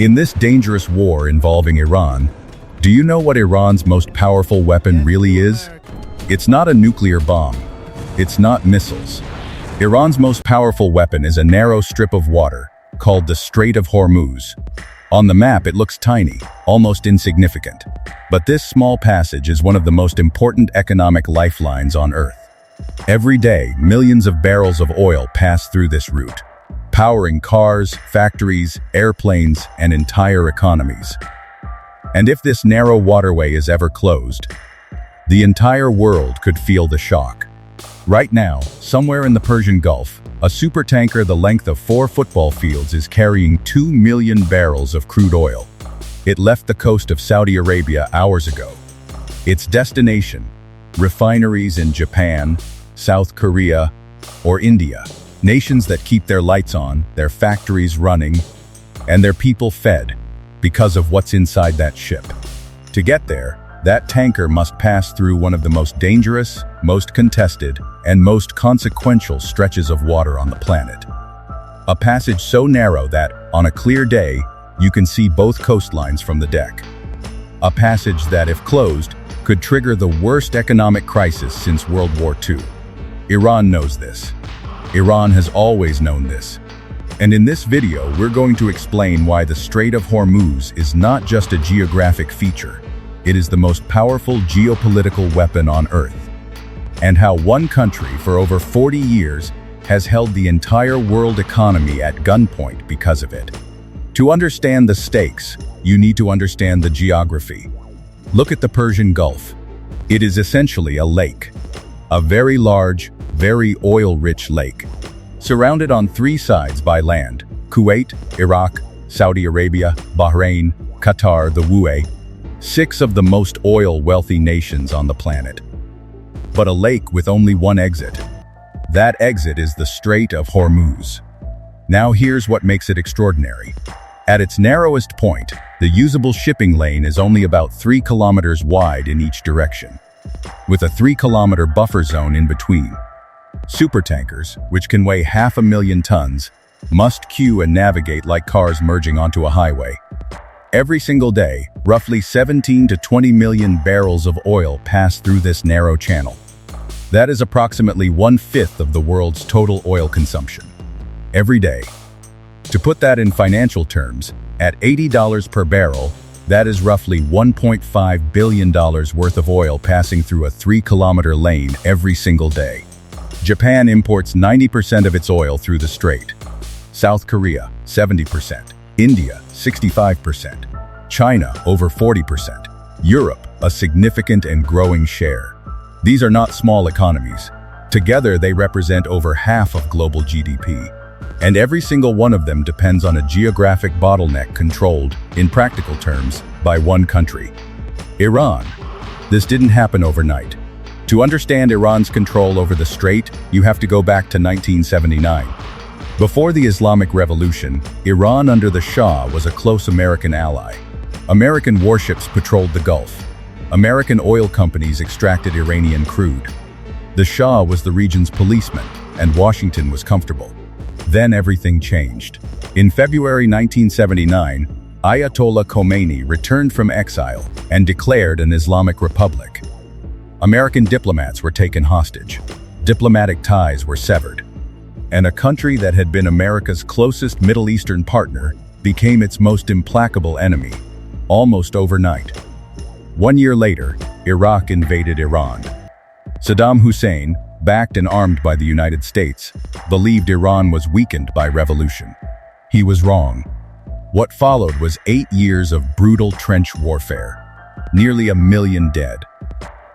In this dangerous war involving Iran, do you know what Iran's most powerful weapon really is? It's not a nuclear bomb. It's not missiles. Iran's most powerful weapon is a narrow strip of water called the Strait of Hormuz. On the map, it looks tiny, almost insignificant. But this small passage is one of the most important economic lifelines on Earth. Every day, millions of barrels of oil pass through this route, powering cars, factories, airplanes, and entire economies. And if this narrow waterway is ever closed, the entire world could feel the shock. Right now, somewhere in the Persian Gulf, a supertanker the length of 4 football fields is carrying 2 million barrels of crude oil. It left the coast of Saudi Arabia hours ago. Its destination, refineries in Japan, South Korea, or India, nations that keep their lights on, their factories running, and their people fed because of what's inside that ship. To get there, that tanker must pass through one of the most dangerous, most contested, and most consequential stretches of water on the planet. A passage so narrow that, on a clear day, you can see both coastlines from the deck. A passage that, if closed, could trigger the worst economic crisis since World War II. Iran knows this. Iran has always known this. And in this video, we're going to explain why the Strait of Hormuz is not just a geographic feature. It is the most powerful geopolitical weapon on Earth. And how one country for over 40 years has held the entire world economy at gunpoint because of it. To understand the stakes, you need to understand the geography. Look at the Persian Gulf. It is essentially a lake. A very large, very oil-rich lake. Surrounded on 3 sides by land: Kuwait, Iraq, Saudi Arabia, Bahrain, Qatar, the UAE, 6 of the most oil-wealthy nations on the planet. But a lake with only one exit. That exit is the Strait of Hormuz. Now here's what makes it extraordinary. At its narrowest point, the usable shipping lane is only about 3 kilometers wide in each direction, with a 3-kilometer buffer zone in between. Supertankers, which can weigh 500,000 tons, must queue and navigate like cars merging onto a highway. Every single day, roughly 17 to 20 million barrels of oil pass through this narrow channel. That is approximately 1/5 of the world's total oil consumption. Every day. To put that in financial terms, at $80 per barrel, that is roughly $1.5 billion worth of oil passing through a 3-kilometer lane every single day. Japan imports 90% of its oil through the strait. South Korea, 70%. India, 65%. China, over 40%. Europe, a significant and growing share. These are not small economies. Together, they represent over half of global GDP. And every single one of them depends on a geographic bottleneck controlled, in practical terms, by one country. Iran. This didn't happen overnight. To understand Iran's control over the strait, you have to go back to 1979. Before the Islamic Revolution, Iran under the Shah was a close American ally. American warships patrolled the Gulf. American oil companies extracted Iranian crude. The Shah was the region's policeman, and Washington was comfortable. Then everything changed. In February 1979, Ayatollah Khomeini returned from exile and declared an Islamic Republic. American diplomats were taken hostage. Diplomatic ties were severed. And a country that had been America's closest Middle Eastern partner became its most implacable enemy, almost overnight. 1 year later, Iraq invaded Iran. Saddam Hussein, backed and armed by the United States, believed Iran was weakened by revolution. He was wrong. What followed was 8 years of brutal trench warfare. Nearly 1 million dead.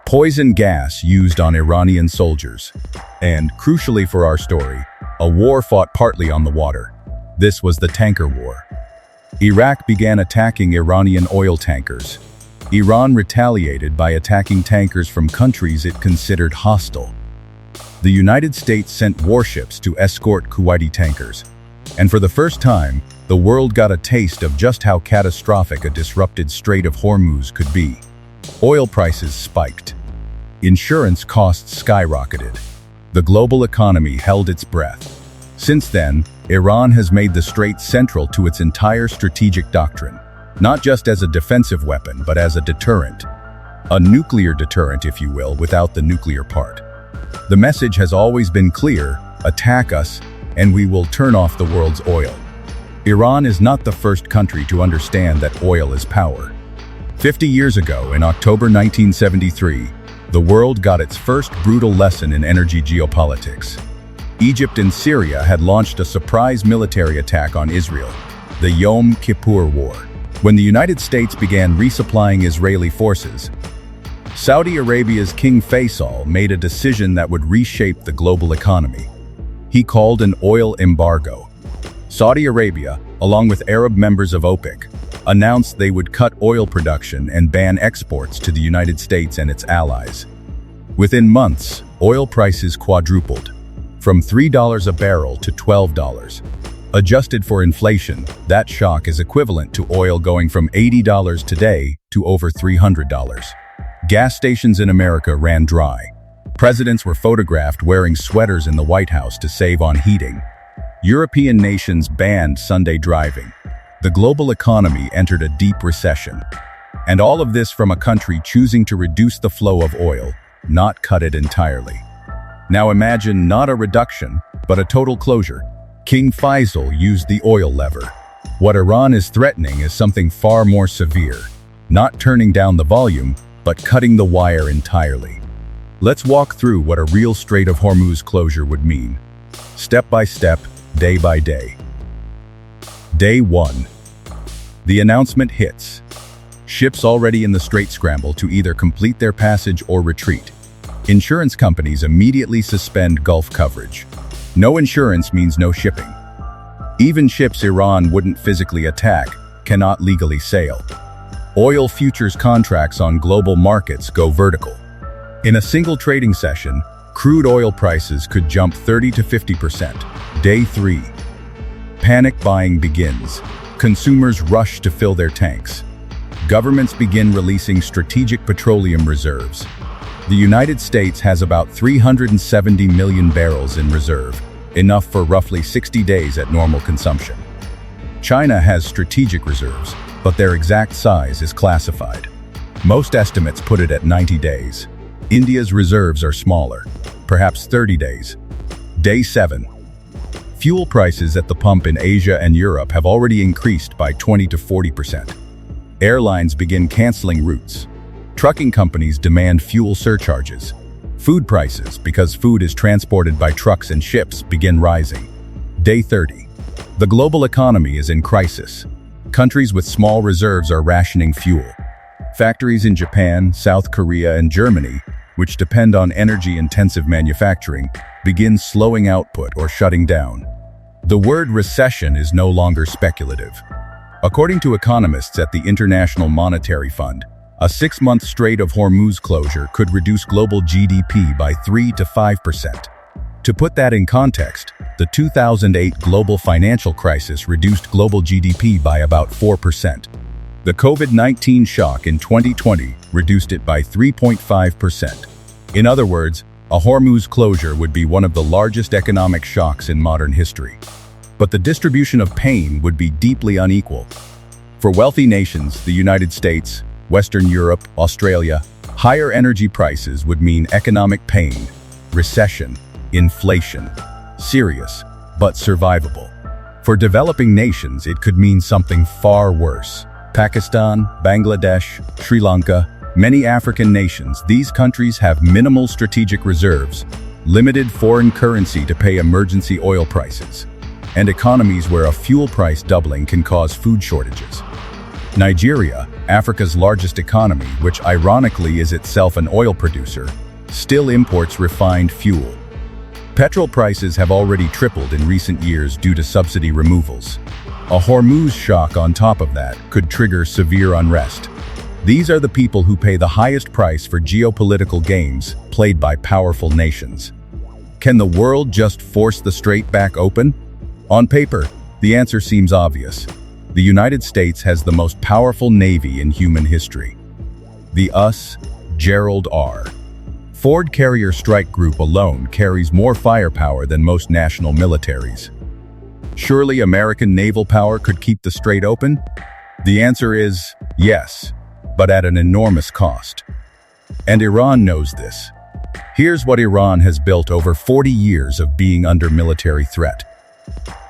Poison gas used on Iranian soldiers. And, crucially for our story, a war fought partly on the water. This was the tanker war. Iraq began attacking Iranian oil tankers. Iran retaliated by attacking tankers from countries it considered hostile. The United States sent warships to escort Kuwaiti tankers. And for the first time, the world got a taste of just how catastrophic a disrupted Strait of Hormuz could be. Oil prices spiked. Insurance costs skyrocketed. The global economy held its breath. Since then, Iran has made the strait central to its entire strategic doctrine, not just as a defensive weapon, but as a deterrent. A nuclear deterrent, if you will, without the nuclear part. The message has always been clear: attack us, and we will turn off the world's oil. Iran is not the first country to understand that oil is power. 50 years ago, in October 1973, the world got its first brutal lesson in energy geopolitics. Egypt and Syria had launched a surprise military attack on Israel, the Yom Kippur War. When the United States began resupplying Israeli forces, Saudi Arabia's King Faisal made a decision that would reshape the global economy. He called an oil embargo. Saudi Arabia, along with Arab members of OPEC, announced they would cut oil production and ban exports to the United States and its allies. Within months, oil prices quadrupled, from $3 a barrel to $12. Adjusted for inflation, that shock is equivalent to oil going from $80 today to over $300. Gas stations in America ran dry. Presidents were photographed wearing sweaters in the White House to save on heating. European nations banned Sunday driving. The global economy entered a deep recession. And all of this from a country choosing to reduce the flow of oil, not cut it entirely. Now imagine not a reduction, but a total closure. King Faisal used the oil lever. What Iran is threatening is something far more severe. Not turning down the volume, but cutting the wire entirely. Let's walk through what a real Strait of Hormuz closure would mean. Step by step, day by day. Day 1. The announcement hits. Ships already in the strait scramble to either complete their passage or retreat. Insurance companies immediately suspend Gulf coverage. No insurance means no shipping. Even ships Iran wouldn't physically attack cannot legally sail. Oil futures contracts on global markets go vertical. In a single trading session, crude oil prices could jump 30 to 50%. Day 3. Panic buying begins. Consumers rush to fill their tanks. Governments begin releasing strategic petroleum reserves. The United States has about 370 million barrels in reserve, enough for roughly 60 days at normal consumption. China has strategic reserves, but their exact size is classified. Most estimates put it at 90 days. India's reserves are smaller, perhaps 30 days. Day 7. Fuel prices at the pump in Asia and Europe have already increased by 20 to 40%. Airlines begin canceling routes. Trucking companies demand fuel surcharges. Food prices, because food is transported by trucks and ships, begin rising. Day 30. The global economy is in crisis. Countries with small reserves are rationing fuel. Factories in Japan, South Korea, and Germany, which depend on energy-intensive manufacturing, begin slowing output or shutting down. The word recession is no longer speculative. According to economists at the International Monetary Fund, a 6-month Strait of Hormuz closure could reduce global GDP by 3 to 5%. To put that in context, the 2008 global financial crisis reduced global GDP by about 4%. The COVID-19 shock in 2020 reduced it by 3.5%. In other words, a Hormuz closure would be one of the largest economic shocks in modern history. But the distribution of pain would be deeply unequal. For wealthy nations, the United States, Western Europe, Australia, higher energy prices would mean economic pain, recession, inflation. Serious, but survivable. For developing nations, it could mean something far worse. Pakistan, Bangladesh, Sri Lanka, many African nations, these countries have minimal strategic reserves, limited foreign currency to pay emergency oil prices, and economies where a fuel price doubling can cause food shortages. Nigeria, Africa's largest economy, which ironically is itself an oil producer, still imports refined fuel. Petrol prices have already tripled in recent years due to subsidy removals. A Hormuz shock on top of that could trigger severe unrest. These are the people who pay the highest price for geopolitical games played by powerful nations. Can the world just force the strait back open? On paper, the answer seems obvious. The United States has the most powerful navy in human history. The U.S. Gerald R. Ford Carrier Strike Group alone carries more firepower than most national militaries. Surely American naval power could keep the strait open? The answer is yes, but at an enormous cost. And Iran knows this. Here's what Iran has built over 40 years of being under military threat.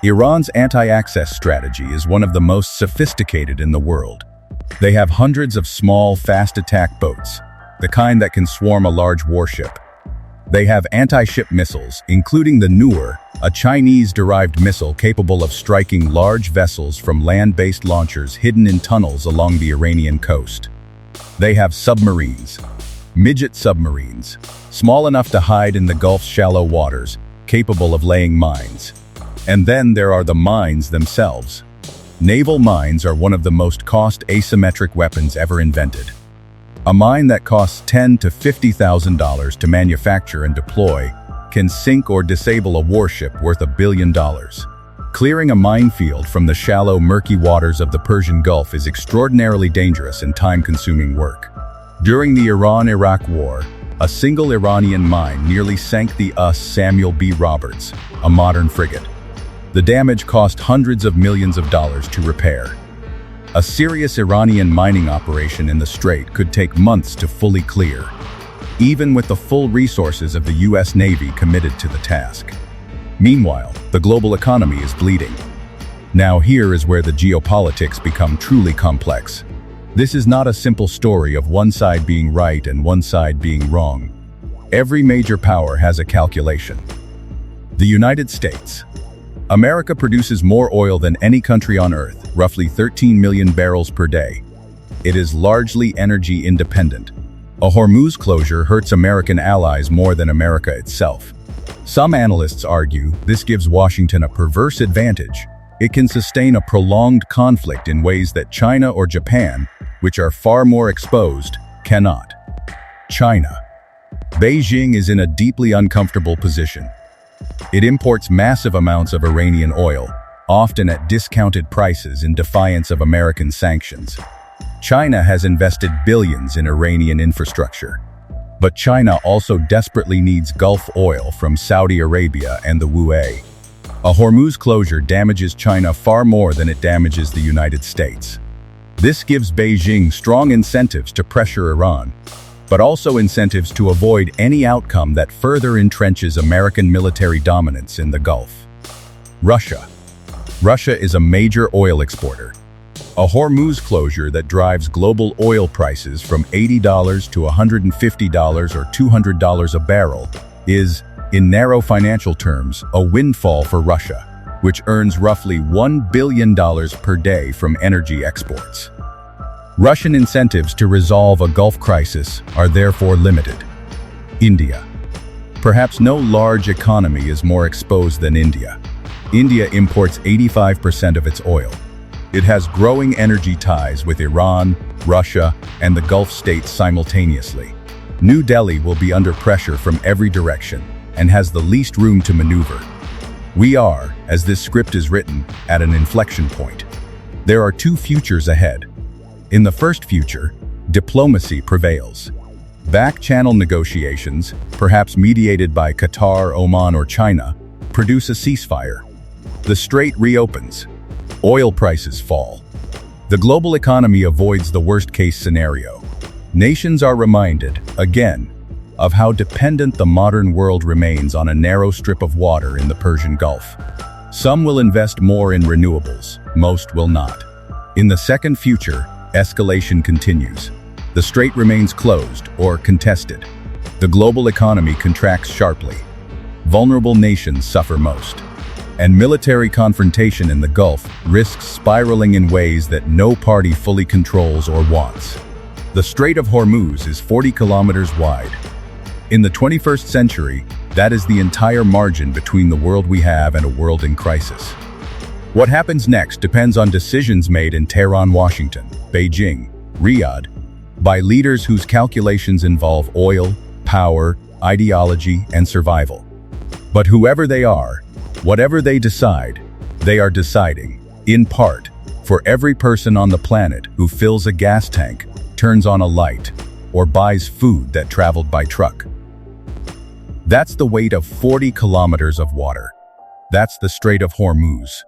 Iran's anti-access strategy is one of the most sophisticated in the world. They have hundreds of small, fast attack boats, the kind that can swarm a large warship. They have anti-ship missiles, including the Noor, a Chinese-derived missile capable of striking large vessels from land-based launchers hidden in tunnels along the Iranian coast. They have submarines, midget submarines, small enough to hide in the Gulf's shallow waters, capable of laying mines. And then there are the mines themselves. Naval mines are one of the most cost-asymmetric weapons ever invented. A mine that costs $10,000 to $50,000 to manufacture and deploy can sink or disable a warship worth $1 billion. Clearing a minefield from the shallow, murky waters of the Persian Gulf is extraordinarily dangerous and time-consuming work. During the Iran-Iraq War, a single Iranian mine nearly sank the Samuel B. Roberts, a modern frigate. The damage cost hundreds of millions of dollars to repair. A serious Iranian mining operation in the strait could take months to fully clear, even with the full resources of the U.S. Navy committed to the task. Meanwhile, the global economy is bleeding. Now here is where the geopolitics become truly complex. This is not a simple story of one side being right and one side being wrong. Every major power has a calculation. The United States. America produces more oil than any country on Earth, roughly 13 million barrels per day. It is largely energy independent. A Hormuz closure hurts American allies more than America itself. Some analysts argue this gives Washington a perverse advantage. It can sustain a prolonged conflict in ways that China or Japan, which are far more exposed, cannot. China. Beijing is in a deeply uncomfortable position. It imports massive amounts of Iranian oil, often at discounted prices in defiance of American sanctions. China has invested billions in Iranian infrastructure. But China also desperately needs Gulf oil from Saudi Arabia and the waterway. A Hormuz closure damages China far more than it damages the United States. This gives Beijing strong incentives to pressure Iran, but also incentives to avoid any outcome that further entrenches American military dominance in the Gulf. Russia. Russia is a major oil exporter. A Hormuz closure that drives global oil prices from $80 to $150 or $200 a barrel is, in narrow financial terms, a windfall for Russia, which earns roughly $1 billion per day from energy exports. Russian incentives to resolve a Gulf crisis are therefore limited. India. Perhaps no large economy is more exposed than India. India imports 85% of its oil. It has growing energy ties with Iran, Russia, and the Gulf states simultaneously. New Delhi will be under pressure from every direction and has the least room to maneuver. We are, as this script is written, at an inflection point. There are two futures ahead. In the first future, diplomacy prevails. Back-channel negotiations, perhaps mediated by Qatar, Oman, or China, produce a ceasefire. The strait reopens. Oil prices fall. The global economy avoids the worst-case scenario. Nations are reminded, again, of how dependent the modern world remains on a narrow strip of water in the Persian Gulf. Some will invest more in renewables, most will not. In the second future, escalation continues. The strait remains closed or contested. The global economy contracts sharply. Vulnerable nations suffer most. And military confrontation in the Gulf risks spiraling in ways that no party fully controls or wants. The Strait of Hormuz is 40 kilometers wide. In the 21st century, that is the entire margin between the world we have and a world in crisis. What happens next depends on decisions made in Tehran, Washington, Beijing, Riyadh, by leaders whose calculations involve oil, power, ideology, and survival. But whoever they are, whatever they decide, they are deciding, in part, for every person on the planet who fills a gas tank, turns on a light, or buys food that traveled by truck. That's the weight of 40 kilometers of water. That's the Strait of Hormuz.